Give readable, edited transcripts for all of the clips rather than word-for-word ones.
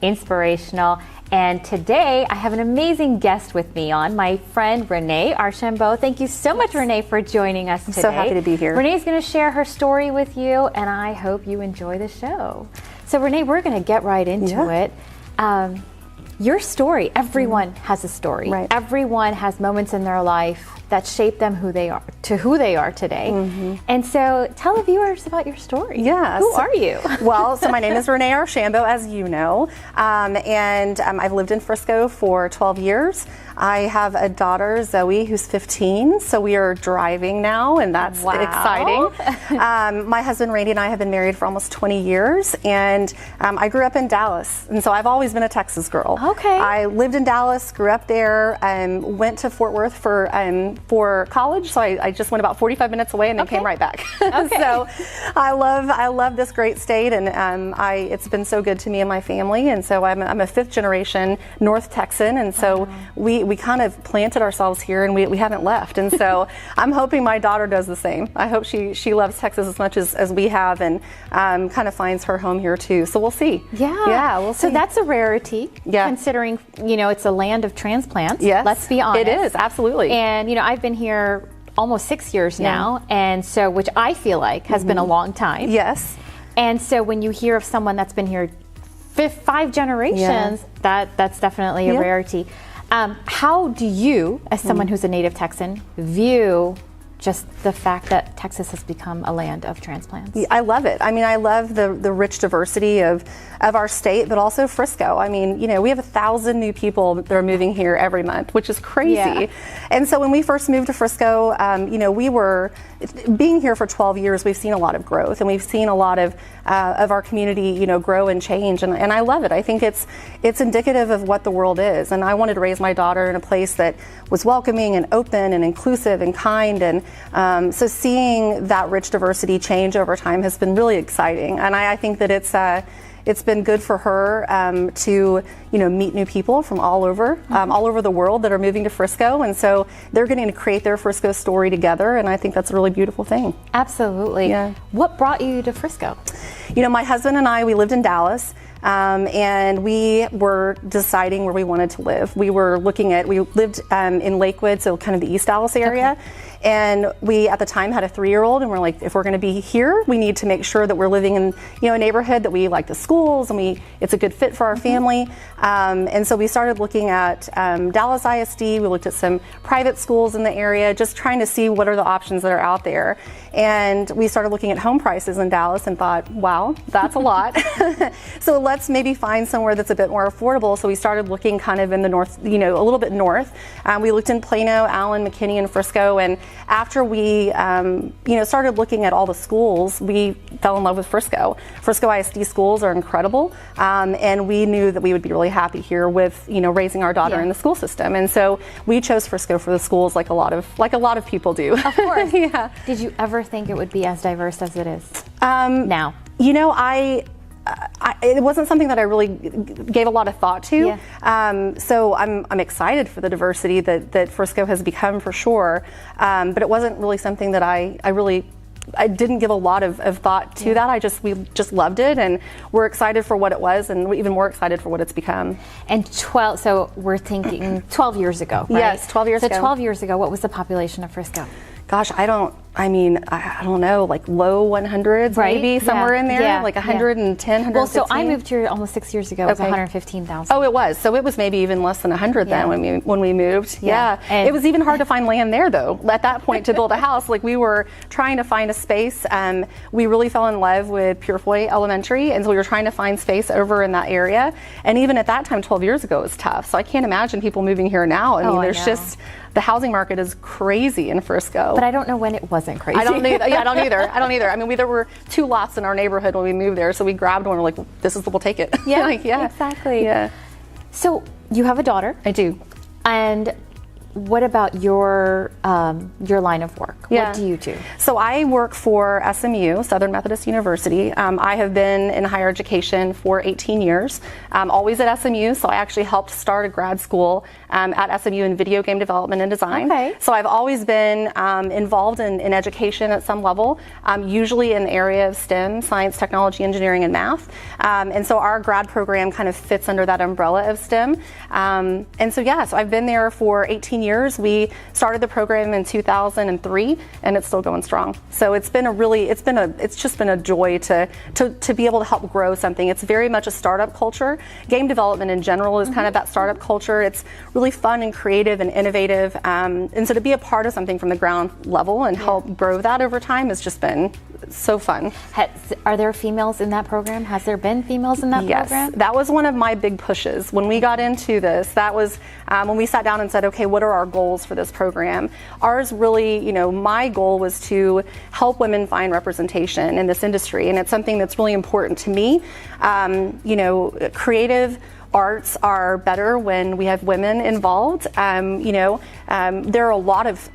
inspirational. And today I have an amazing guest with me on, my friend Rene Archambault. Thank you so much, Rene, for joining us today. I'm so happy to be here. Rene's going to share her story with you, and I hope you enjoy the show. So Rene, we're going to get right into it. Your story, everyone has a story. Right. Everyone has moments in their life that shape them who they are today. And so tell the viewers about your story. Yes. Who are you? Well, so my name is Rene Archambault, as you know, and I've lived in Frisco for 12 years. I have a daughter, Zoe, who's 15, so we are driving now, and that's exciting. My husband, Randy, and I have been married for almost 20 years, and I grew up in Dallas, and so I've always been a Texas girl. Okay. I lived in Dallas, grew up there, went to Fort Worth for college, so I just went about 45 minutes away and then came right back. So I love this great state, and it's been so good to me and my family, and so I'm a fifth generation North Texan, and so we kind of planted ourselves here, and we haven't left, and so I'm hoping my daughter does the same. I hope she loves Texas as much as we have, and kind of finds her home here too, so we'll see. Yeah, we'll see. So that's a rarity, considering, it's a land of transplants. Yes, let's be honest. It is, absolutely. And, I've been here almost 6 years now, and so, which I feel like has been a long time. Yes. And so when you hear of someone that's been here 5 generations, that's definitely a rarity. How do you, as someone who's a native Texan, view just the fact that Texas has become a land of transplants? I love it. I mean, I love the rich diversity of our state, but also Frisco. I mean, we have 1,000 new people that are moving here every month, which is crazy. Yeah. And so when we first moved to Frisco, we were being here for 12 years. We've seen a lot of growth, and we've seen a lot of our community, grow and change. And I love it. I think it's indicative of what the world is. And I wanted to raise my daughter in a place that was welcoming and open and inclusive and kind. And so seeing that rich diversity change over time has been really exciting. And I think that it's been good for her to meet new people from all over the world that are moving to Frisco, and so they're getting to create their Frisco story together, and I think that's a really beautiful thing. Absolutely. Yeah. What brought you to Frisco? My husband and I, we lived in Dallas. And we were deciding where we wanted to live. We lived in Lakewood, so kind of the East Dallas area. And we, at the time, had a 3-year-old, and we're like, if we're going to be here, we need to make sure that we're living in, a neighborhood that we like the schools, and it's a good fit for our family. And so we started looking at Dallas ISD. We looked at some private schools in the area, just trying to see what are the options that are out there. And we started looking at home prices in Dallas and thought, wow, that's a lot. So let's maybe find somewhere that's a bit more affordable. So we started looking kind of in the north, a little bit north. We looked in Plano, Allen, McKinney, and Frisco. And after we, started looking at all the schools, we fell in love with Frisco. Frisco ISD schools are incredible. And we knew that we would be really happy here with, raising our daughter in the school system. And so we chose Frisco for the schools like a lot of people do. Of course. Yeah. Did you ever think it would be as diverse as it is now? It wasn't something that I really gave a lot of thought to. Yeah. So I'm excited for the diversity that Frisco has become, for sure. But it wasn't really something that I didn't give a lot of thought to that. We just loved it, and we're excited for what it was, and we're even more excited for what it's become. And so we're thinking 12 years ago, right? Yes, 12 years ago. So 12 years ago, what was the population of Frisco? Gosh, I don't know, like low 100s, maybe somewhere in there, like 110, 115. Well, so I moved here almost 6 years ago. It was 115,000. Oh, it was. So it was maybe even less than 100 then when we moved. Yeah. It was even hard to find land there, though. At that point, to build a house, like we were trying to find a space. We really fell in love with Purefoy Elementary, and so we were trying to find space over in that area. And even at that time, 12 years ago, it was tough. So I can't imagine people moving here now. I mean, there's just the housing market is crazy in Frisco. But I don't know when it wasn't crazy. I don't either. I don't either. I mean, there were 2 lots in our neighborhood when we moved there, so we grabbed one. We're like, we'll take it. Yeah, exactly. Yeah. So you have a daughter. I do. And what about your line of work? What do you do? So I work for SMU, Southern Methodist University. I have been in higher education for 18 years, always at SMU. So I actually helped start a grad school at SMU in video game development and design. Okay. So I've always been involved in education at some level, usually in the area of STEM, science, technology, engineering, and math. And so our grad program kind of fits under that umbrella of STEM. And so so I've been there for 18 years. We started the program in 2003, and it's still going strong. So it's just been a joy to be able to help grow something. It's very much a startup culture. Game development in general is kind of that startup culture. It's really fun and creative and innovative. And so to be a part of something from the ground level and help grow that over time has just been so fun. Are there females in that program? Has there been females in that program? Yes, that was one of my big pushes. When we got into this, that was when we sat down and said, okay, what are our goals for this program? Ours really, my goal was to help women find representation in this industry, and it's something that's really important to me. Creative arts are better when we have women involved. There are a lot of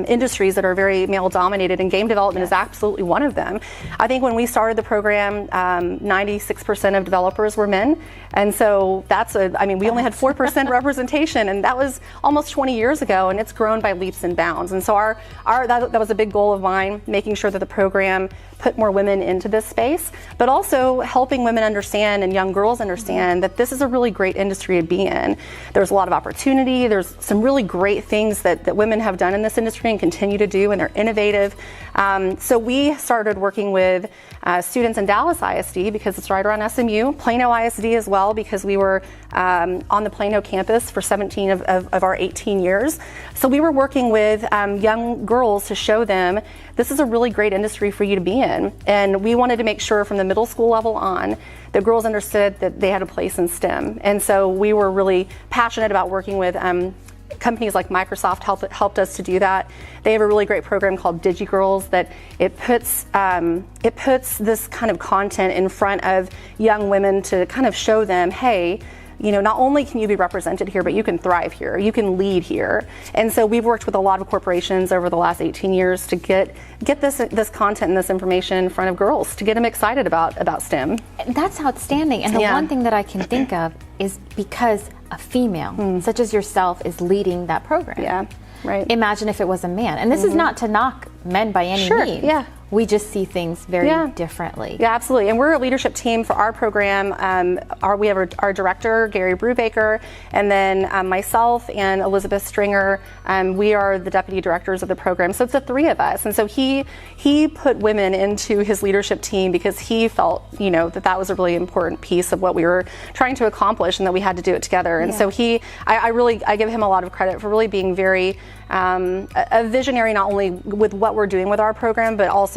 industries that are very male dominated, and game development is absolutely one of them. I think when we started the program, 96% of developers were men. And so we only had 4% representation, and that was almost 20 years ago, and it's grown by leaps and bounds. And so that was a big goal of mine, making sure that the program put more women into this space, but also helping women understand and young girls understand that this is a really great industry to be in. There's a lot of opportunity. There's some really great things that women have done in this industry and continue to do, and they're innovative. So we started working with students in Dallas ISD because it's right around SMU, Plano ISD as well, because we were on the Plano campus for 17 of our 18 years. So we were working with young girls to show them this is a really great industry for you to be in. And we wanted to make sure from the middle school level on that girls understood that they had a place in STEM. And so we were really passionate about working with companies like Microsoft helped us to do that. They have a really great program called DigiGirls that it puts this kind of content in front of young women to kind of show them, hey, not only can you be represented here, but you can thrive here, you can lead here. And so we've worked with a lot of corporations over the last 18 years to get this content and this information in front of girls, to get them excited about STEM. That's outstanding. And the one thing that I can think of is because a female, such as yourself, is leading that program. Yeah, right. Imagine if it was a man. And this is not to knock men by any means. Yeah. We just see things very differently. Yeah, absolutely. And we're a leadership team for our program. We have our director, Gary Brubaker, and then myself and Elizabeth Stringer. We are the deputy directors of the program. So it's the three of us. And so he put women into his leadership team because he felt, that was a really important piece of what we were trying to accomplish and that we had to do it together. And so I give him a lot of credit for really being very a visionary, not only with what we're doing with our program, but also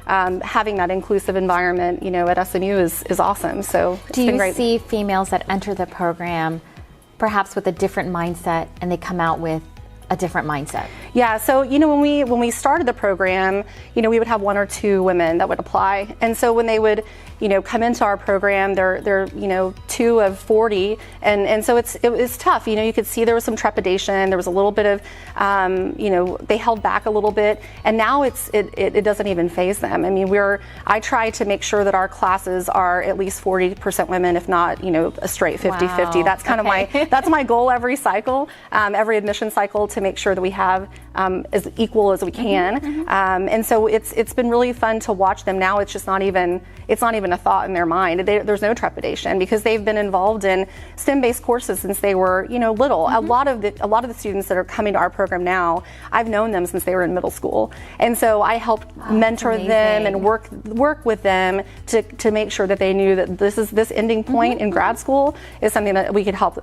having that inclusive environment, at SMU is awesome. So do you see females that enter the program perhaps with a different mindset and they come out with a different mindset? Yeah, so when we started the program, we would have one or two women that would apply, and so when they would come into our program, they're 2 of 40, and so it was tough. You could see there was some trepidation. There was a little bit of they held back a little bit, and now it doesn't even faze them. I mean, I try to make sure that our classes are at least 40% women, if not a straight 50-50. That's kind of that's my goal every cycle, every admission cycle, to make sure that we have as equal as we can. And so it's been really fun to watch them now. It's not even a thought in their mind. There's no trepidation because they've been involved in STEM-based courses since they were little. A lot of the students that are coming to our program now, I've known them since they were in middle school, and so I helped mentor them and work with them to make sure that they knew that this ending point in grad school is something that we could help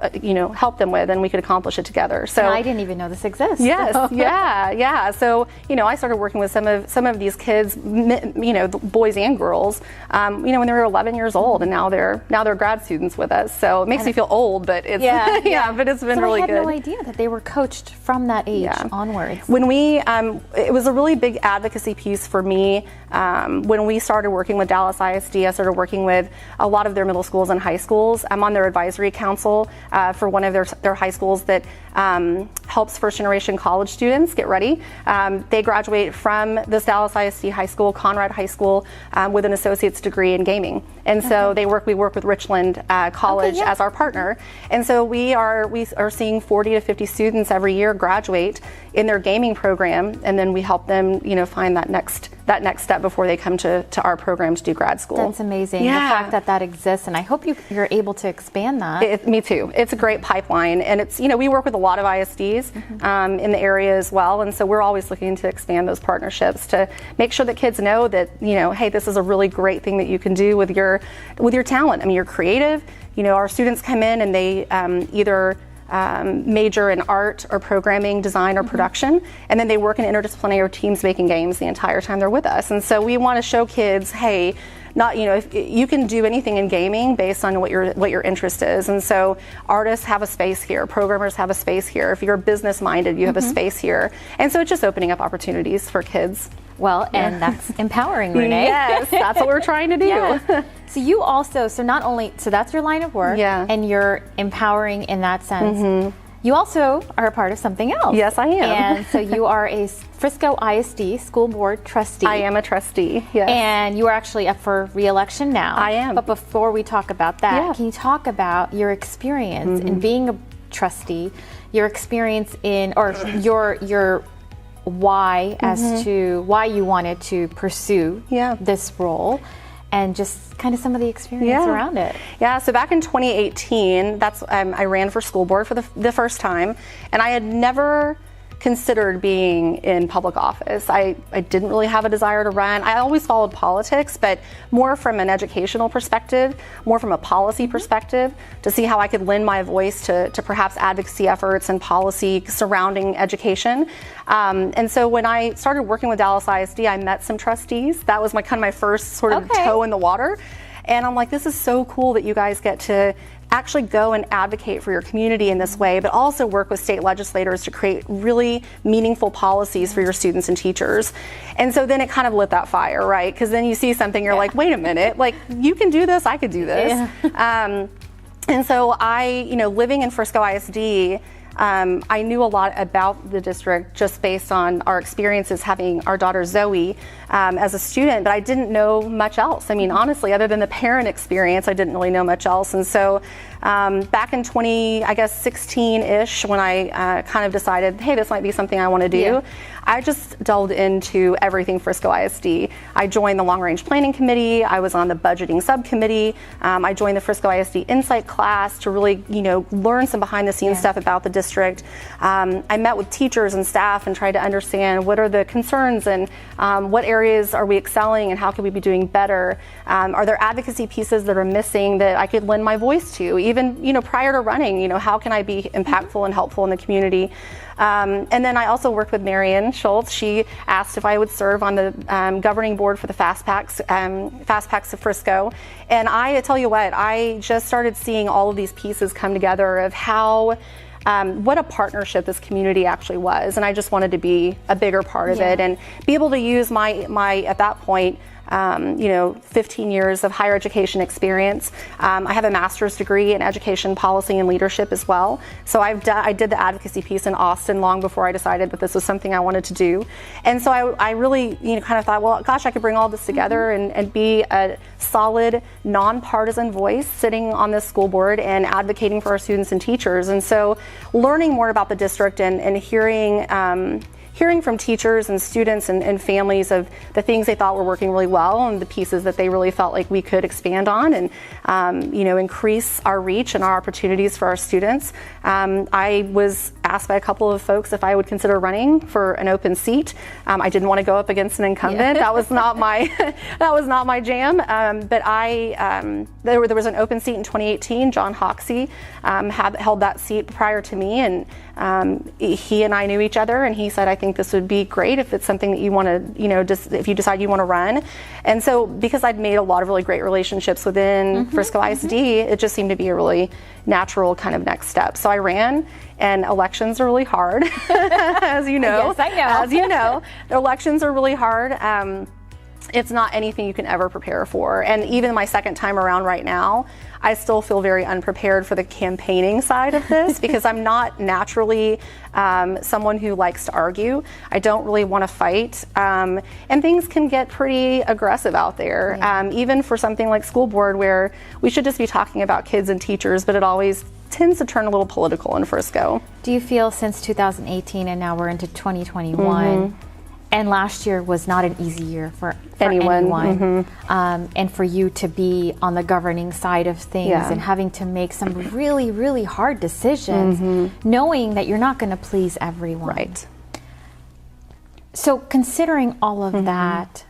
them with, and we could accomplish it together. So and I didn't even know this exists. Yes, yeah. Yeah. So, I started working with some of these kids, the boys and girls, when they were 11 years old, and now they're grad students with us. So it makes me feel old, but it's but it's been really good. I had no idea that they were coached from that age onwards. When it was a really big advocacy piece for me. When we started working with Dallas ISD, I started working with a lot of their middle schools and high schools. I'm on their advisory council for one of their high schools that helps first generation college students get ready. They graduate from this Dallas ISD high school, Conrad High School, with an associate's degree in gaming. And so we work with Richland College as our partner. And so we are seeing 40 to 50 students every year graduate in their gaming program, and then we help them, find that next step before they come to our program to do grad school. That's amazing. The fact that exists, and I hope you're able to expand that. Me too. It's a great pipeline, and it's we work with a lot of ISDs in the area as well, and so we're always looking to expand those partnerships to make sure that kids know that hey, this is a really great thing that you can do with your talent. I mean, you're creative. Our students come in and they either major in art or programming, design or production, and then they work in interdisciplinary teams making games the entire time they're with us. And so we want to show kids, hey, if you can do anything in gaming based on what your interest is. And so artists have a space here, programmers have a space here. If you're business minded, you have a space here. And so it's just opening up opportunities for kids. Well, and that's empowering, Rene. Yes, that's what we're trying to do. Yeah. So you also, so that's your line of work, and you're empowering in that sense. You also are a part of something else. Yes, I am. And so you are a Frisco ISD school board trustee. I am a trustee, yes. And you are actually up for re-election now. I am. But before we talk about that, can you talk about your experience in being a trustee, your experience or your why as to why you wanted to pursue this role, and just kind of some of the experience around it. Yeah, so back in 2018, I ran for school board for the first time, and I had never considered being in public office. I didn't really have a desire to run. I always followed politics, but more from an educational perspective, more from a policy perspective, to see how I could lend my voice to perhaps advocacy efforts and policy surrounding education. And so when I started working with Dallas ISD, I met some trustees. That was my first sort of toe in the water. And I'm like, this is so cool that you guys get to actually go and advocate for your community in this way, but also work with state legislators to create really meaningful policies for your students and teachers. And so then it kind of lit that fire, right? Because then you see something, you're like, wait a minute, like you can do this, I could do this. And so living in Frisco ISD, I knew a lot about the district just based on our experiences having our daughter Zoe as a student, but I didn't know much else. I mean, honestly, other than the parent experience, I didn't really know much else. And so back in 2016-ish, when I kind of decided, hey, this might be something I want to do, I just delved into everything Frisco ISD. I joined the Long Range Planning Committee. I was on the budgeting subcommittee. I joined the Frisco ISD Insight class to really, learn some behind-the-scenes stuff about the district. I met with teachers and staff and tried to understand what are the concerns and what areas are we excelling and how can we be doing better. Are there advocacy pieces that are missing that I could lend my voice to? Even, prior to running, how can I be impactful and helpful in the community? And then I also worked with Marion Schultz. She asked if I would serve on the governing board for the Fast Packs of Frisco. And I tell you what, I just started seeing all of these pieces come together of how what a partnership this community actually was. And I just wanted to be a bigger part of it and be able to use my at that point, 15 years of higher education experience. I have a master's degree in education policy and leadership as well. So I did the advocacy piece in Austin long before I decided that this was something I wanted to do. And so I really, kind of thought, well, gosh, I could bring all this together and be a solid, nonpartisan voice sitting on this school board and advocating for our students and teachers. And so learning more about the district and hearing from teachers and students and families of the things they thought were working really well and the pieces that they really felt like we could expand on and increase our reach and our opportunities for our students. I was asked by a couple of folks if I would consider running for an open seat. I didn't want to go up against an incumbent. That was not my that was not my jam. But there was an open seat in 2018. John Hoxie held that seat prior to me, and he and I knew each other, and he said, I think this would be great if it's something that you want to, just if you decide you want to run. And so because I'd made a lot of really great relationships within Frisco ISD, it just seemed to be a really natural kind of next step. So I ran, and elections are really hard, as you know. Yes, I know. As you know, elections are really hard. It's not anything you can ever prepare for. And even my second time around right now, I still feel very unprepared for the campaigning side of this because I'm not naturally someone who likes to argue. I don't really want to fight. And things can get pretty aggressive out there, even for something like school board where we should just be talking about kids and teachers, but it always tends to turn a little political in Frisco. Do you feel since 2018 and now we're into 2021, and last year was not an easy year for anyone. And for you to be on the governing side of things and having to make some really, really hard decisions, knowing that you're not going to please everyone. Right. So considering all of that,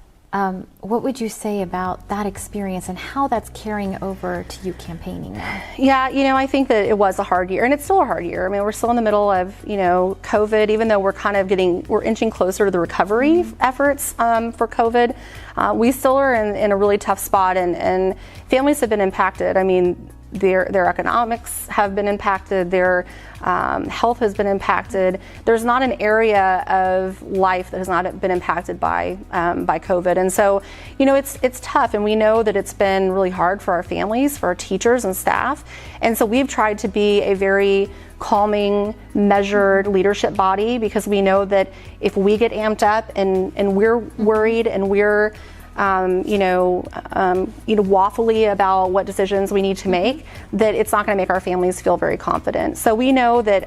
what would you say about that experience and how that's carrying over to you campaigning now? Yeah, I think that it was a hard year, and it's still a hard year. I mean, we're still in the middle of, COVID, even though we're inching closer to the recovery efforts for COVID. We still are in a really tough spot, and families have been impacted. I mean, their economics have been impacted, their health has been impacted. There's not an area of life that has not been impacted by COVID. And so, it's tough, and we know that it's been really hard for our families, for our teachers and staff. And so we've tried to be a very calming, measured leadership body, because we know that if we get amped up and we're worried and we're waffly about what decisions we need to make, that it's not going to make our families feel very confident. So we know that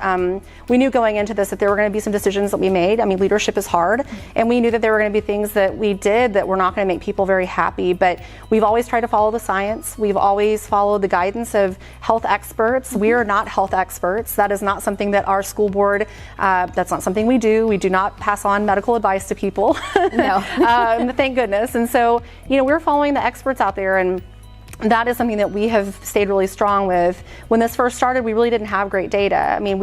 we knew going into this that there were going to be some decisions that we made. I mean, leadership is hard, and we knew that there were going to be things that we did that were not going to make people very happy. But we've always tried to follow the science. We've always followed the guidance of health experts. We are not health experts. That is not something that our school board. That's not something we do. We do not pass on medical advice to people. No. Thank goodness. And so, we're following the experts out there, and that is something that we have stayed really strong with. When this first started, we really didn't have great data. I mean,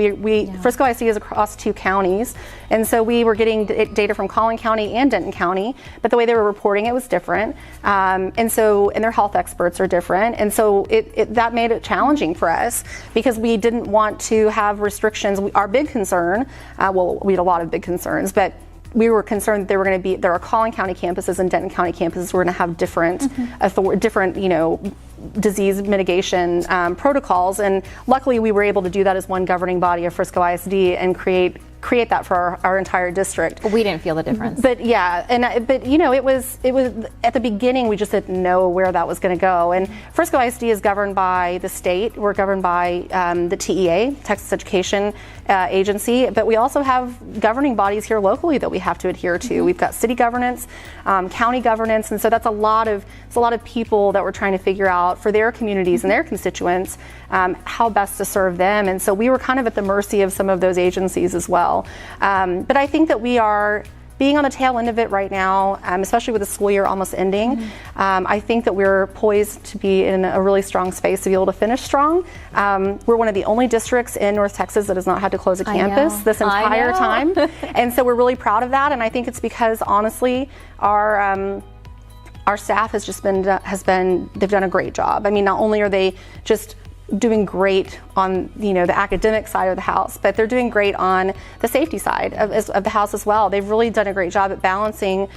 Frisco ISD is across 2 counties, and so we were getting data from Collin County and Denton County, but the way they were reporting it was different. And their health experts are different. And so that made it challenging for us, because we didn't want to have restrictions. Our big concern, we had a lot of big concerns, but we were concerned that there are Collin County campuses and Denton County campuses were going to have different, disease mitigation protocols. And luckily we were able to do that as one governing body of Frisco ISD and create that for our entire district. We didn't feel the difference. But it was at the beginning we just didn't know where that was going to go. And Frisco ISD is governed by the state. We're governed by the TEA, Texas Education Agency, but we also have governing bodies here locally that we have to adhere to. We've got city governance, county governance, and so that's a lot of people that we're trying to figure out for their communities and their constituents how best to serve them. And so we were kind of at the mercy of some of those agencies as well. But I think that we are being on the tail end of it right now, especially with the school year almost ending. I think that we're poised to be in a really strong space to be able to finish strong. We're one of the only districts in North Texas that has not had to close a campus this entire time. And so we're really proud of that. And I think it's because, honestly, our staff they've done a great job. I mean, not only are they just doing great on the academic side of the house, but they're doing great on the safety side of the house as well. They've really done a great job at balancing,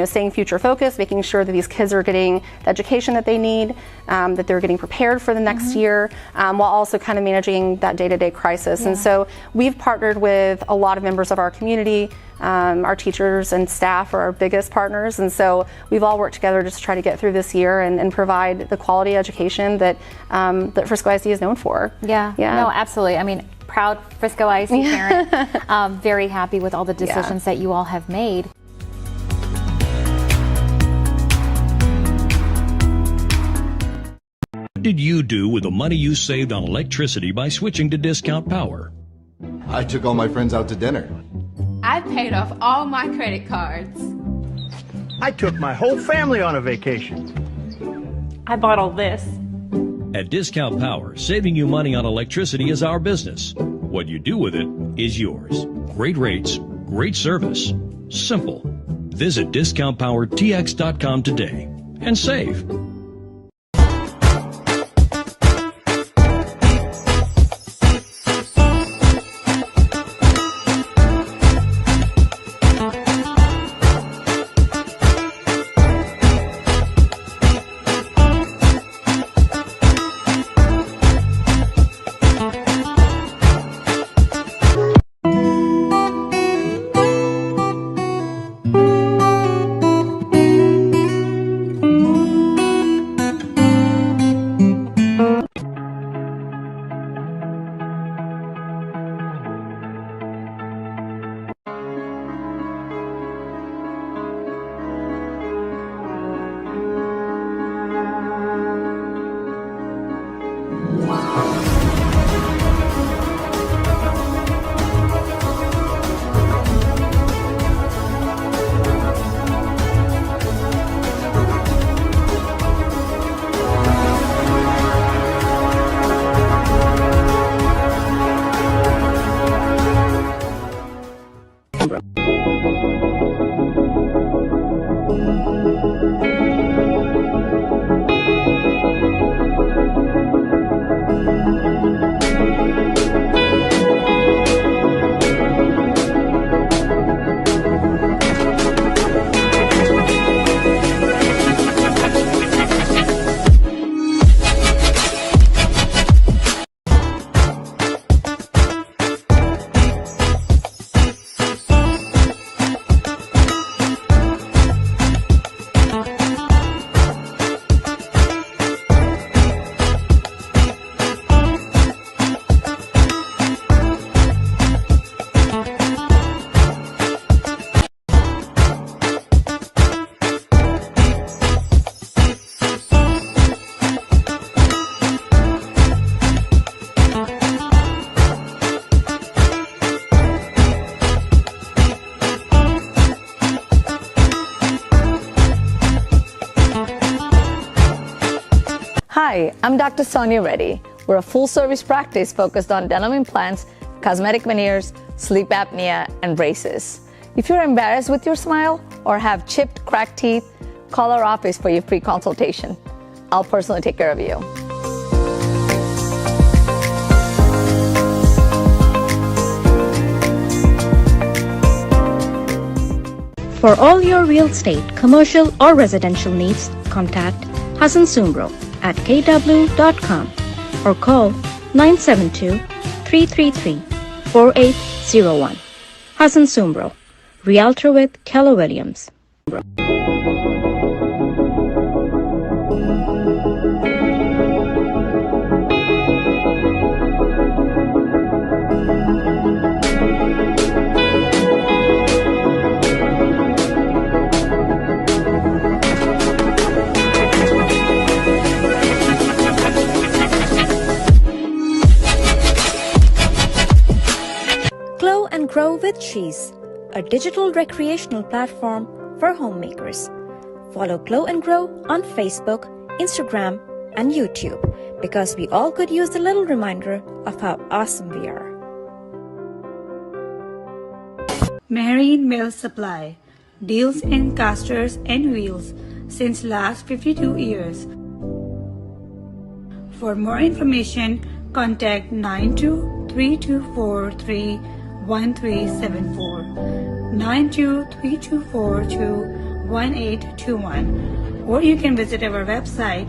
staying future focused, making sure that these kids are getting the education that they need, that they're getting prepared for the next year, while also kind of managing that day-to-day crisis. And so we've partnered with a lot of members of our community. Our teachers and staff are our biggest partners, and so we've all worked together just to try to get through this year and provide the quality education that Frisco ISD is known for. Yeah, no, absolutely. I mean, proud Frisco ISD parent, very happy with all the decisions that you all have made. What did you do with the money you saved on electricity by switching to discount power? I took all my friends out to dinner. I paid off all my credit cards. I took my whole family on a vacation. I bought all this. At Discount Power, saving you money on electricity is our business. What you do with it is yours. Great rates, great service. Simple. Visit discountpowertx.com today and save. Hi, I'm Dr. Sonia Reddy. We're a full-service practice focused on dental implants, cosmetic veneers, sleep apnea, and braces. If you're embarrassed with your smile or have chipped, cracked teeth, call our office for your free consultation. I'll personally take care of you. For all your real estate, commercial or residential needs, contact Hassan Sumbro at kw.com or call 972-333-4801. Hassan Sumbro, Realtor with Keller Williams. Glow and Grow with Cheese, a digital recreational platform for homemakers. Follow Glow and Grow on Facebook, Instagram, and YouTube because we all could use a little reminder of how awesome we are. Marine Mill Supply deals in casters and wheels since last 52 years. For more information, contact 9232431374, 9232421821, or you can visit our website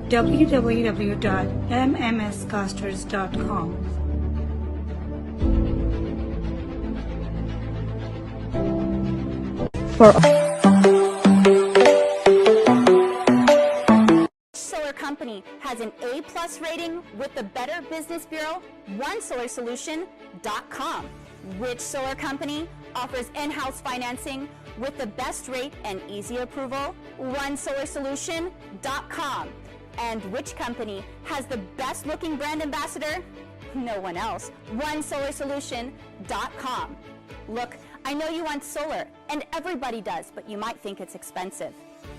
www.mmscasters.com. Solar Company has an A+ rating with the Better Business Bureau, OneSolarSolution.com. Which solar company offers in-house financing with the best rate and easy approval? OneSolarSolution.com. And which company has the best looking brand ambassador? No one else. OneSolarSolution.com. Look, I know you want solar, and everybody does, but you might think it's expensive.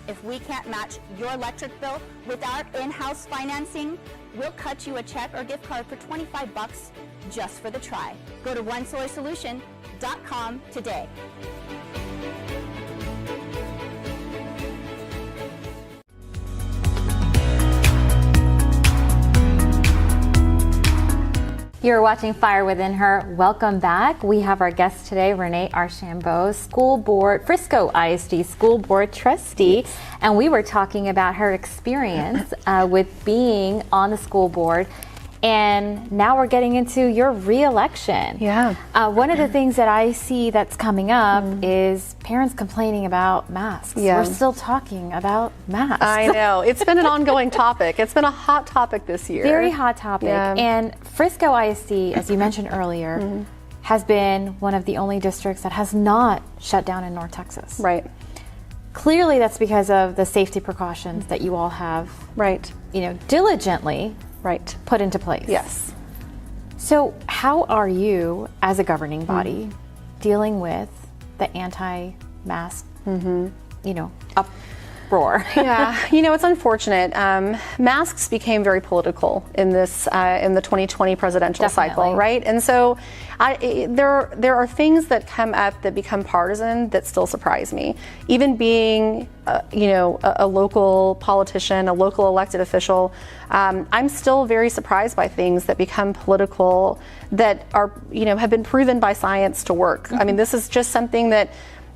If we can't match your electric bill with our in-house financing, we'll cut you a check or gift card for $25 just for the try. Go to OneSolarSolution.com today. You're watching Fire Within Her. Welcome back. We have our guest today, Rene Archambault, Frisco ISD School Board Trustee, and we were talking about her experience with being on the school board. And now we're getting into your re-election. Yeah. One of the things that I see that's coming up is parents complaining about masks. Yeah. We're still talking about masks. I know. It's been an ongoing topic. It's been a hot topic this year. Very hot topic. Yeah. And Frisco ISD, as you mentioned earlier, has been one of the only districts that has not shut down in North Texas. Right. Clearly that's because of the safety precautions that you all have, diligently put into place. Yes. So how are you, as a governing body, dealing with the anti-mask, uproar? Yeah, it's unfortunate. Masks became very political in this in the 2020 presidential cycle, right? And so there are things that come up that become partisan that still surprise me. Even being a local politician, a local elected official, I'm still very surprised by things that become political that are have been proven by science to work. I mean, this is just something that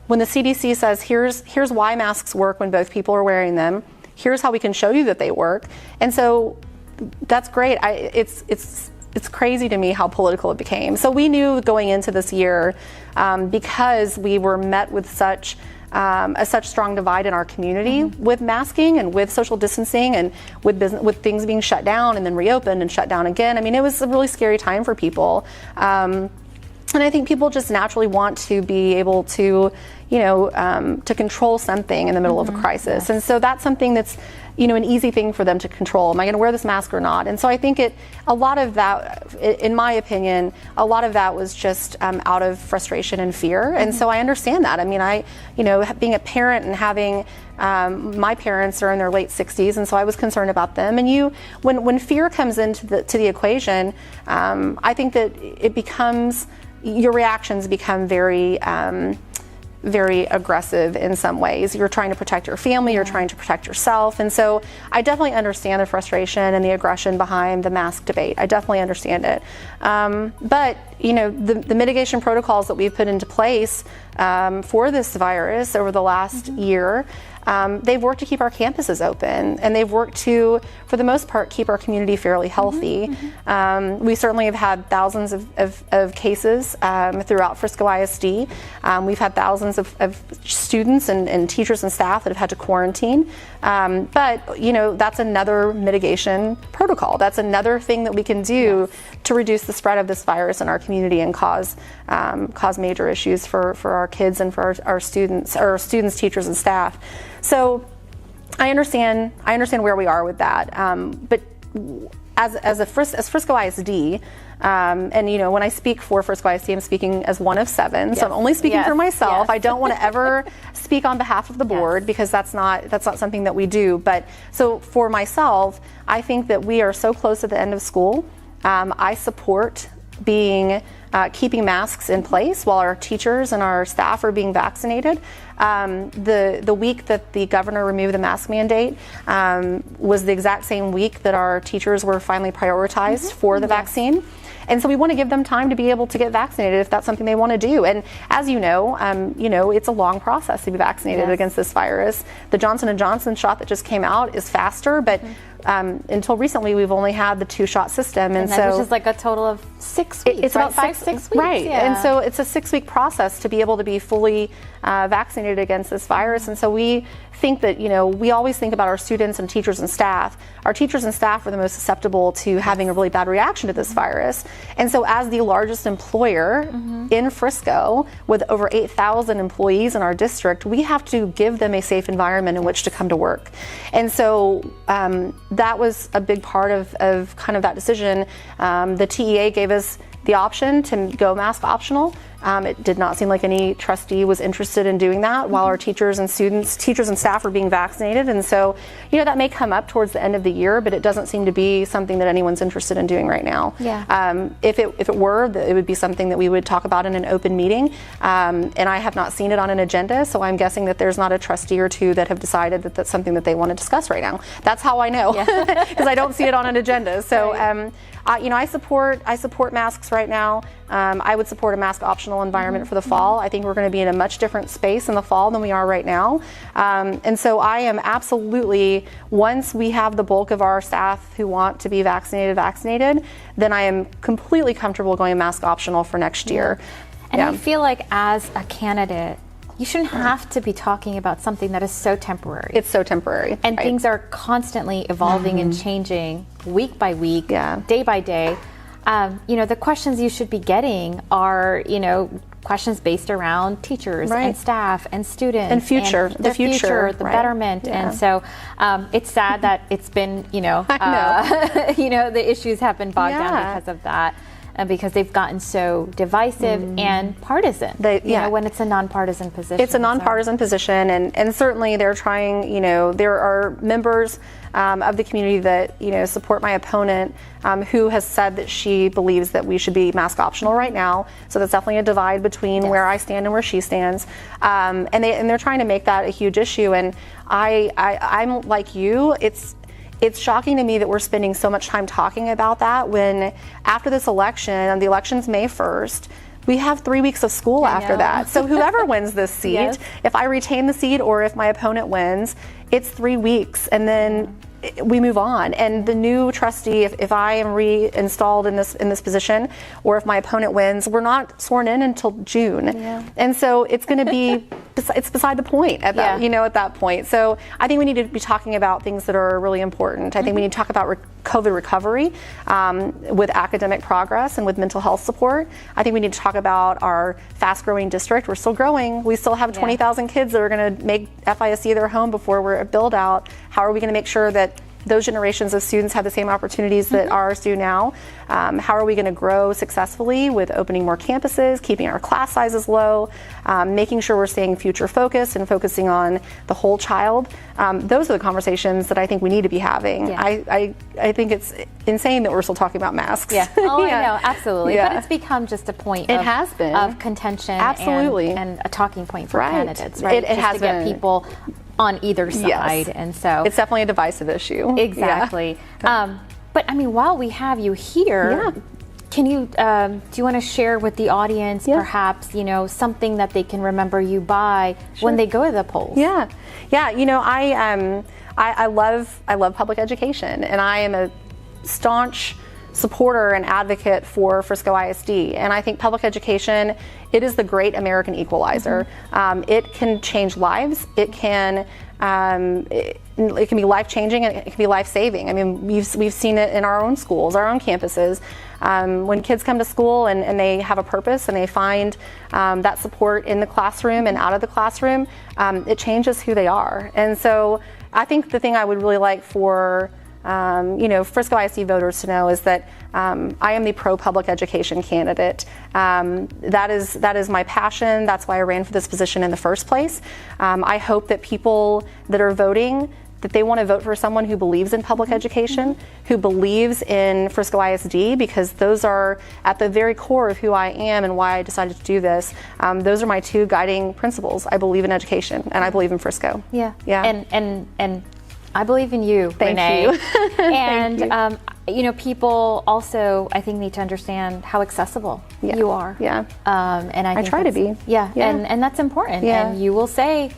when the CDC says here's why masks work when both people are wearing them, here's how we can show you that they work, and so that's great. It's crazy to me how political it became. So we knew going into this year, because we were met with such strong divide in our community with masking and with social distancing and with things being shut down and then reopened and shut down again. I mean, it was a really scary time for people. And I think people just naturally want to be able to, to control something in the middle of a crisis. Yes. And so that's something that's, an easy thing for them to control. Am I going to wear this mask or not? And so I think a lot of that, in my opinion, a lot of that was just out of frustration and fear. And so I understand that. I mean, being a parent and having my parents are in their late 60s, and so I was concerned about them. And when fear comes into the equation, I think that it becomes, your reactions become very aggressive in some ways. You're trying to protect your family, you're trying to protect yourself. And so I definitely understand the frustration and the aggression behind the mask debate. I definitely understand it. But, the mitigation protocols that we've put into place for this virus over the last year, they've worked to keep our campuses open, and they've worked to, for the most part, keep our community fairly healthy. We certainly have had thousands of cases throughout Frisco ISD. We've had thousands of students and teachers and staff that have had to quarantine. But, that's another mitigation protocol. That's another thing that we can do to reduce the spread of this virus in our community and cause major issues for our kids and for our students, teachers, and staff. So I understand where we are with that. But as Frisco ISD, and when I speak for Frisco ISD, I'm speaking as one of 7. So I'm only speaking for myself. I don't want to ever speak on behalf of the board because that's not something that we do. But so for myself, I think that we are so close at the end of school. I support keeping masks in place while our teachers and our staff are being vaccinated. The week that the governor removed the mask mandate was the exact same week that our teachers were finally prioritized for the vaccine. And so we want to give them time to be able to get vaccinated if that's something they want to do. And as you know, it's a long process to be vaccinated against this virus. The Johnson & Johnson shot that just came out is faster, but until recently we've only had the 2-shot system. And so, which is like a total of 6 weeks. It's about 6 weeks. Right. Yeah. And so it's a 6-week process to be able to be fully vaccinated against this virus. And so we think that, we always think about our students and teachers and staff. Our teachers and staff are the most susceptible to having a really bad reaction to this virus. And so as the largest employer in Frisco, with over 8,000 employees in our district, we have to give them a safe environment in which to come to work. And so that was a big part of kind of that decision. The TEA gave us the option to go mask optional. It did not seem like any trustee was interested in doing that while our teachers and staff were being vaccinated. And so, that may come up towards the end of the year, but it doesn't seem to be something that anyone's interested in doing right now. Yeah. If it were, it would be something that we would talk about in an open meeting. And I have not seen it on an agenda, so I'm guessing that there's not a trustee or two that have decided that that's something that they want to discuss right now. That's how I know, because I don't see it on an agenda. So, I support masks right now. I would support a mask optional environment for the fall. I think we're going to be in a much different space in the fall than we are right now. And so I am absolutely, once we have the bulk of our staff who want to be vaccinated, then I am completely comfortable going mask optional for next year. And I feel like as a candidate, you shouldn't have to be talking about something that is so temporary. It's so temporary. And things are constantly evolving and changing week by week, day by day. The questions you should be getting are, questions based around teachers and staff and students. And future, and the future, the betterment. Yeah. And so it's sad that it's been, the issues have been bogged down because of that. Because they've gotten so divisive and partisan. When it's a nonpartisan position. It's a nonpartisan position, and certainly they're trying, there are members of the community that, support my opponent who has said that she believes that we should be mask optional right now. So that's definitely a divide between where I stand and where she stands. And they're trying to make that a huge issue. And I'm like you, it's shocking to me that we're spending so much time talking about that when after this election, and the election's May 1st, we have 3 weeks of school after that. So whoever wins this seat, if I retain the seat or if my opponent wins, it's 3 weeks and then we move on. And the new trustee, if I am reinstalled in this position, or if my opponent wins, we're not sworn in until June. And so it's going to be it's beside the point at that at that point. So I think we need to be talking about things that are really important. I think we need to talk about COVID recovery with academic progress and with mental health support. I think we need to talk about our fast-growing district. We're still growing. We still have 20,000 kids that are going to make FISC their home before we're a build-out. How are we going to make sure that those generations of students have the same opportunities that ours do now? How are we going to grow successfully with opening more campuses, keeping our class sizes low, making sure we're staying future focused and focusing on the whole child? Those are the conversations that I think we need to be having. I think it's insane that we're still talking about masks. I know, absolutely. But it's become just a point of contention and a talking point for candidates, right? It has to get people on either side, and so it's definitely a divisive issue. Exactly. But I mean, while we have you here, can you do you want to share with the audience perhaps something that they can remember you by when they go to the polls? I love public education, and I am a staunch supporter and advocate for Frisco ISD. And I think public education, it is the great American equalizer. It can change lives. It can be life-changing, and it can be life-saving. I mean, we've seen it in our own schools, our own campuses. When kids come to school and they have a purpose and they find that support in the classroom and out of the classroom, it changes who they are. And so I think the thing I would really like for Frisco ISD voters to know is that I am the pro-public education candidate. That is my passion. That's why I ran for this position in the first place. I hope that people that are voting, that they want to vote for someone who believes in public education, who believes in Frisco ISD, because those are at the very core of who I am and why I decided to do this. Those are my two guiding principles. I believe in education, and I believe in Frisco. And I believe in you, Rene. Thank you. And people also, I think, need to understand how accessible you are. And I try to be. And that's important. And you will say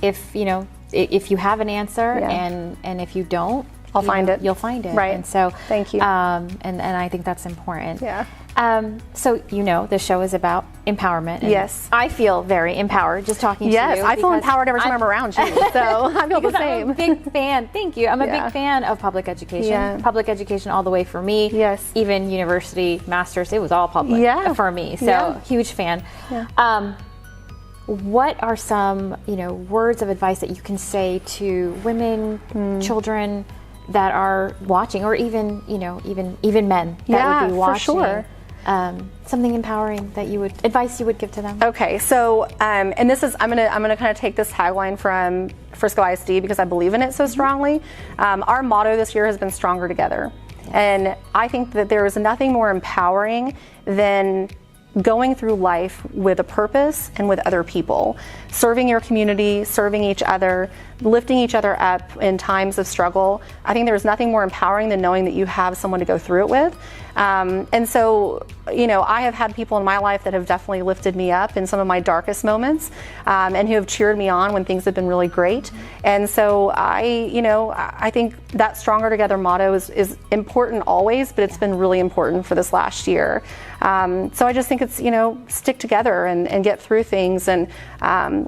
if you have an answer, and if you don't, I'll find it. You'll find it. Right. And so, thank you. And I think that's important. Yeah. So the show is about empowerment. And yes. I feel very empowered just talking to you. Yes, I feel empowered every time I'm around you. So I feel the same. I'm a big fan. Thank you. I'm a big fan of public education. Yeah. Public education all the way for me. Yes. Even university, master's, it was all public for me. So huge fan. Yeah. What are some, words of advice that you can say to women, children that are watching, or even, even men that would be watching? For sure. Something empowering that advice you would give to them? Okay, so and this is I'm gonna kind of take this tagline from Frisco ISD because I believe in it so strongly. Our motto this year has been Stronger Together, and I think that there is nothing more empowering than going through life with a purpose and with other people, serving your community, serving each other, lifting each other up in times of struggle. I think there's nothing more empowering than knowing that you have someone to go through it with. And so, I have had people in my life that have definitely lifted me up in some of my darkest moments, and who have cheered me on when things have been really great. And so I think that Stronger Together motto is important always, but it's been really important for this last year. So I just think it's, stick together and get through things and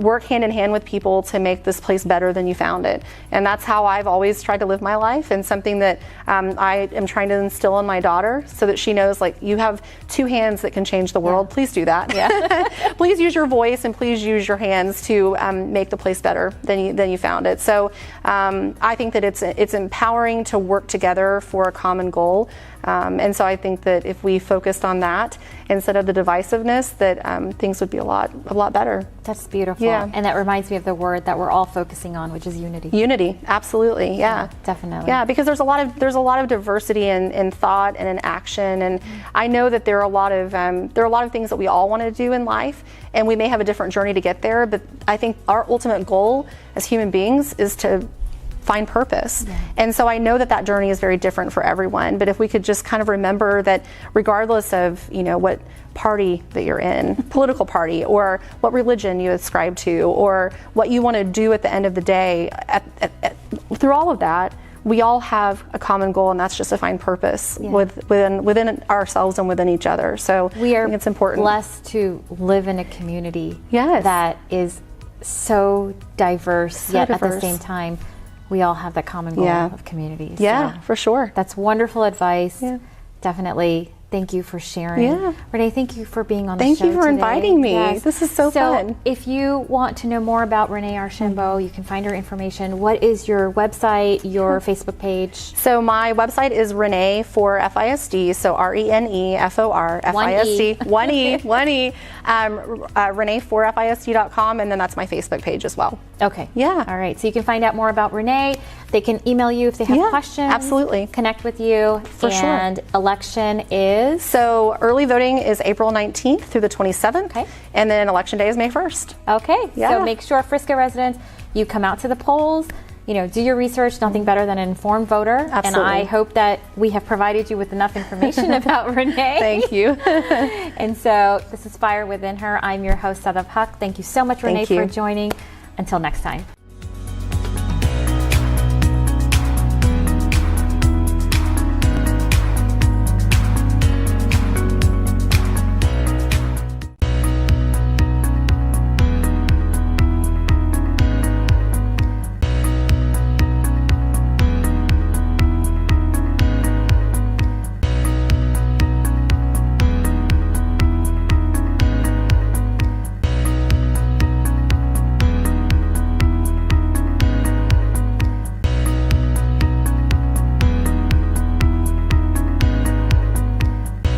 work hand in hand with people to make this place better than you found it. And that's how I've always tried to live my life, and something that I am trying to instill in my daughter so that she knows, like, you have two hands that can change the world. Please do that. Please use your voice and please use your hands to make the place better than you found it. So I think that it's empowering to work together for a common goal. And so I think that if we focused on that instead of the divisiveness, that things would be a lot better. That's beautiful. Yeah. And that reminds me of the word that we're all focusing on, which is unity. Unity, absolutely. Yeah. Definitely. Yeah, because there's a lot of diversity in thought and in action, and I know that there are a lot of things that we all want to do in life, and we may have a different journey to get there. But I think our ultimate goal as human beings is to find purpose. And so I know that journey is very different for everyone, but if we could just kind of remember that regardless of, what party that you're in, political party, or what religion you ascribe to, or what you want to do at the end of the day, through all of that, we all have a common goal, and that's just to find purpose within ourselves and within each other. So we are I think it's important. Blessed to live in a community that is so diverse, yet at the same time, we all have that common goal of community. Yeah, so for sure. That's wonderful advice. Yeah. Definitely. Thank you for sharing. Yeah. Renee, thank you for being on the Thank show you for today. inviting me. This is so fun. If you want to know more about Rene Archambault, you can find her information. What is your website, your Facebook page? So my website is Rene for FISD, so RENEFOR FISD, one E, Rene4FISD.com, and then that's my Facebook page as well. Okay. Yeah. All right. So you can find out more about Renee. They can email you if they have questions. Absolutely. Connect with you. For sure. And election is? So early voting is April 19th through the 27th. Okay. And then election day is May 1st. Okay. Yeah. So make sure, Frisco residents, you come out to the polls. Do your research. Nothing better than an informed voter. Absolutely. And I hope that we have provided you with enough information about Renee. Thank you. And so this is Fire Within Her. I'm your host, Sadaf Haq. Thank you so much, Renee, for joining. Until next time.